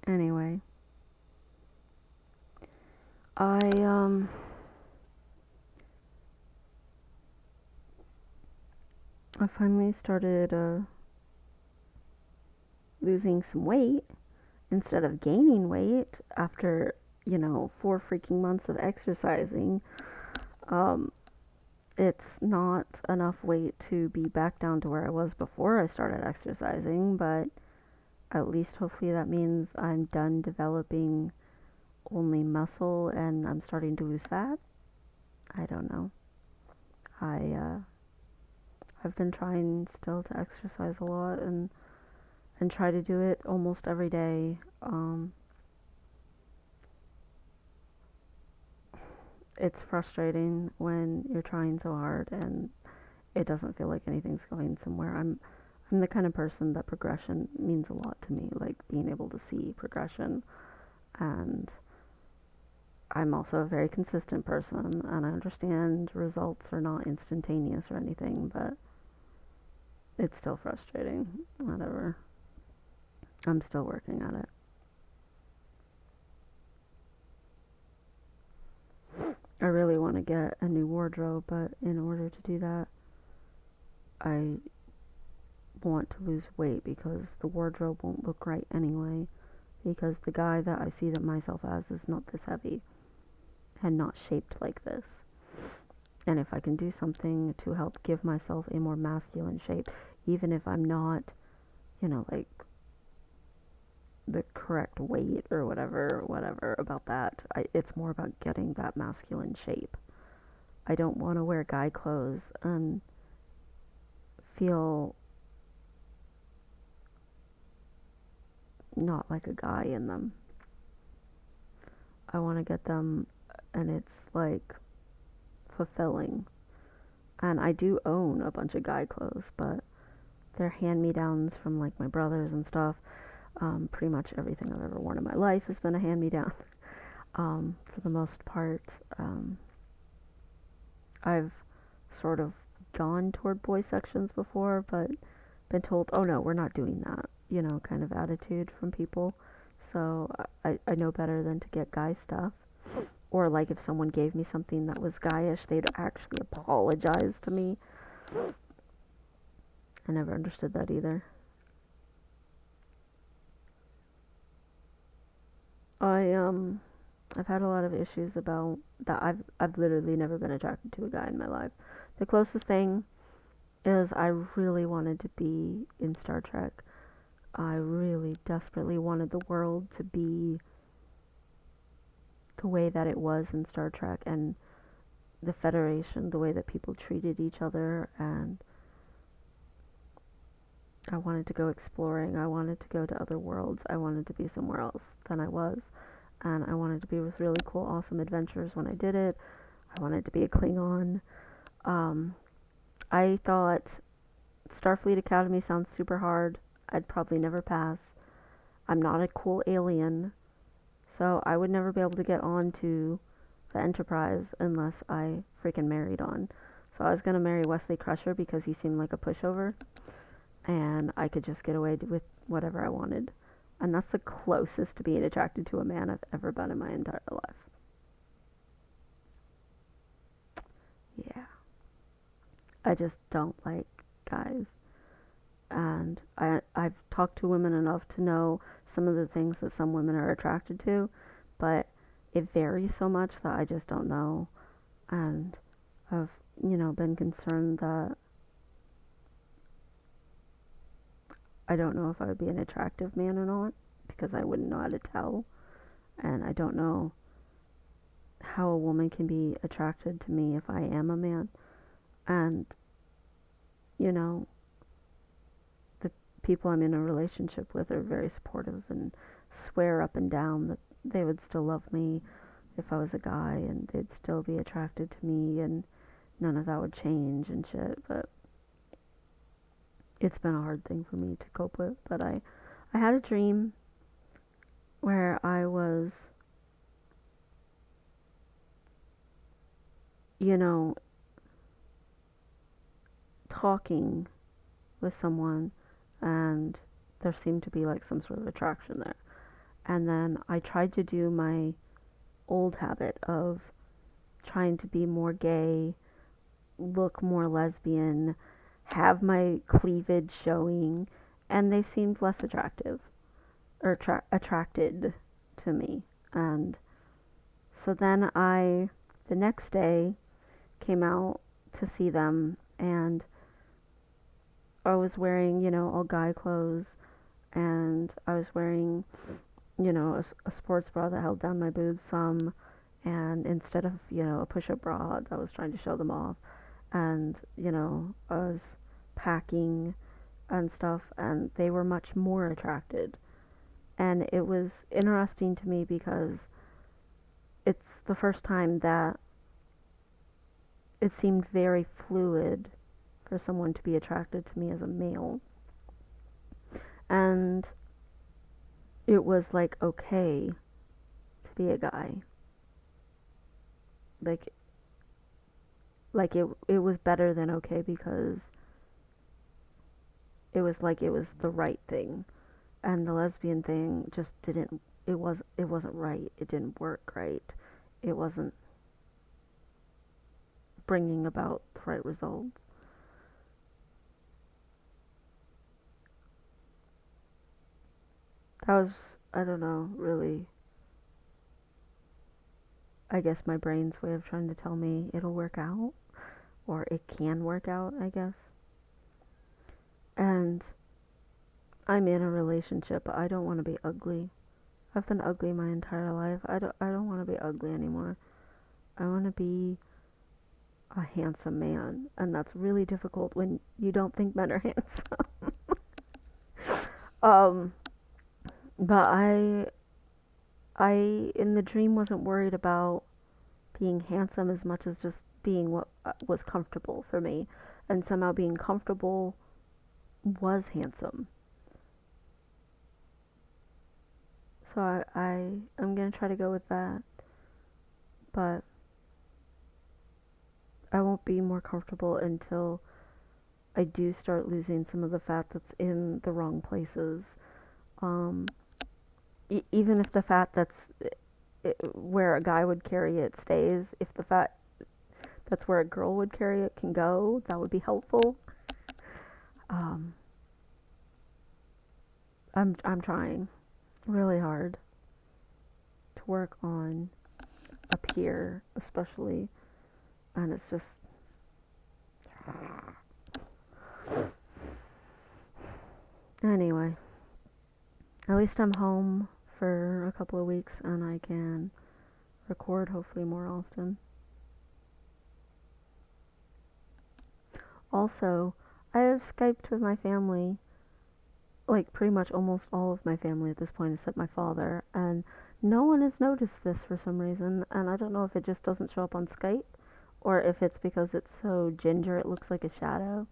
Anyway, I I finally started losing some weight instead of gaining weight after, 4 freaking months of exercising. Um it's not enough weight to be back down to where I was before I started exercising, but at least hopefully that means I'm done developing only muscle and I'm starting to lose fat. I don't know. I've been trying still to exercise a lot and try to do it almost every day. It's frustrating when you're trying so hard and it doesn't feel like anything's going somewhere. I'm the kind of person that progression means a lot to me, like being able to see progression. And I'm also a very consistent person, and I understand results are not instantaneous or anything, but it's still frustrating. Whatever. I'm still working at it. I really want to get a new wardrobe, but in order to do that, I want to lose weight because the wardrobe won't look right anyway. Because the guy that I see that myself as is not this heavy and not shaped like this. And if I can do something to help give myself a more masculine shape, even if I'm not, like the correct weight or whatever about that, it's more about getting that masculine shape. I don't want to wear guy clothes and feel not like a guy in them. I want to get them and it's like fulfilling. And I do own a bunch of guy clothes, but they're hand me downs from like my brothers and stuff. Pretty much everything I've ever worn in my life has been a hand me down. For the most part, I've sort of gone toward boy sections before, but been told, oh no, we're not doing that, kind of attitude from people. So I know better than to get guy stuff. Or like if someone gave me something that was guyish, they'd actually apologize to me. I never understood that either. I've had a lot of issues about that. I've literally never been attracted to a guy in my life. The closest thing is I really wanted to be in Star Trek. I really desperately wanted the world to be the way that it was in Star Trek and the Federation, the way that people treated each other, and I wanted to go exploring. I wanted to go to other worlds. I wanted to be somewhere else than I was. And I wanted to be with really cool, awesome adventures when I did it. I wanted to be a Klingon. Um, I thought Starfleet Academy sounds super hard. I'd probably never pass. I'm not a cool alien, so I would never be able to get on to the Enterprise unless I freaking married on. So I was gonna marry Wesley Crusher because he seemed like a pushover, and I could just get away with whatever I wanted. And that's the closest to being attracted to a man I've ever been in my entire life. Yeah. I just don't like guys. And I've talked to women enough to know some of the things that some women are attracted to, but it varies so much that I just don't know. And I've, been concerned that I don't know if I would be an attractive man or not because I wouldn't know how to tell. And I don't know how a woman can be attracted to me if I am a man. And, you know, the people I'm in a relationship with are very supportive and swear up and down that they would still love me if I was a guy and they'd still be attracted to me and none of that would change and shit. But it's been a hard thing for me to cope with. But I had a dream where I was, you know, talking with someone and there seemed to be like some sort of attraction there. And then I tried to do my old habit of trying to be more gay, look more lesbian, have my cleavage showing, and they seemed less attractive or attracted to me. And so then the next day, came out to see them, and I was wearing, all guy clothes, and I was wearing, a sports bra that held down my boobs some, and instead of, a push up bra that was trying to show them off, and, I was packing and stuff, and they were much more attracted. And it was interesting to me because it's the first time that it seemed very fluid for someone to be attracted to me as a male. And it was like okay to be a guy. Like it was better than okay because it was like it was the right thing. And the lesbian thing just didn't it wasn't right. It didn't work right. It wasn't bringing about the right results. That was, I don't know, really, I guess my brain's way of trying to tell me it'll work out, or it can work out, I guess. And I'm in a relationship, but I don't want to be ugly. I've been ugly my entire life. I don't want to be ugly anymore. I want to be a handsome man, and that's really difficult when you don't think men are handsome. um but I in the dream wasn't worried about being handsome as much as just being what was comfortable for me, and somehow being comfortable was handsome. So I'm gonna try to go with that, but I won't be more comfortable until I do start losing some of the fat that's in the wrong places. Um, Even if the fat that's where a guy would carry it stays, if the fat that's where a girl would carry it can go, that would be helpful. Um, I'm trying really hard to work on up here, especially, and it's just anyway. At least I'm home for a couple of weeks and I can record hopefully more often. Also, I have Skyped with my family, like pretty much almost all of my family at this point except my father, and no one has noticed this for some reason, and I don't know if it just doesn't show up on Skype or if it's because it's so ginger it looks like a shadow,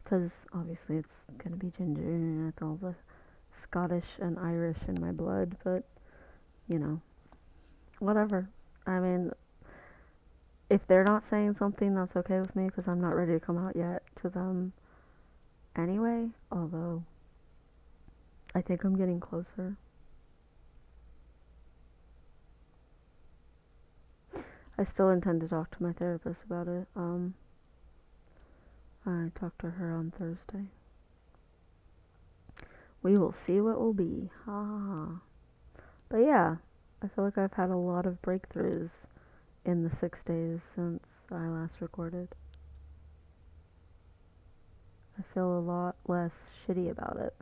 because obviously it's gonna be ginger with all the Scottish and Irish in my blood, but you know, whatever. I mean, if they're not saying something, that's okay with me because I'm not ready to come out yet to them anyway, although I think I'm getting closer. I still intend to talk to my therapist about it. I talked to her on Thursday. We will see what will be. Ha ha ha. But yeah, I feel like I've had a lot of breakthroughs in the 6 days since I last recorded. I feel a lot less shitty about it.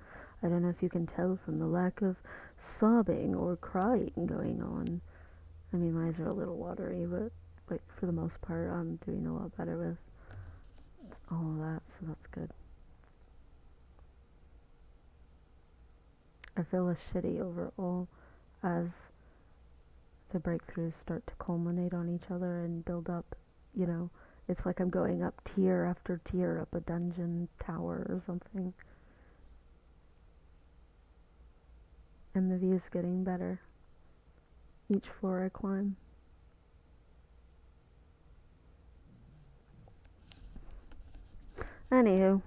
I don't know if you can tell from the lack of sobbing or crying going on. I mean, my eyes are a little watery, but like for the most part, I'm doing a lot better with all of that, so that's good. I feel less shitty overall as the breakthroughs start to culminate on each other and build up, you know. It's like I'm going up tier after tier up a dungeon tower or something. And the view's getting better each floor I climb. Anywho,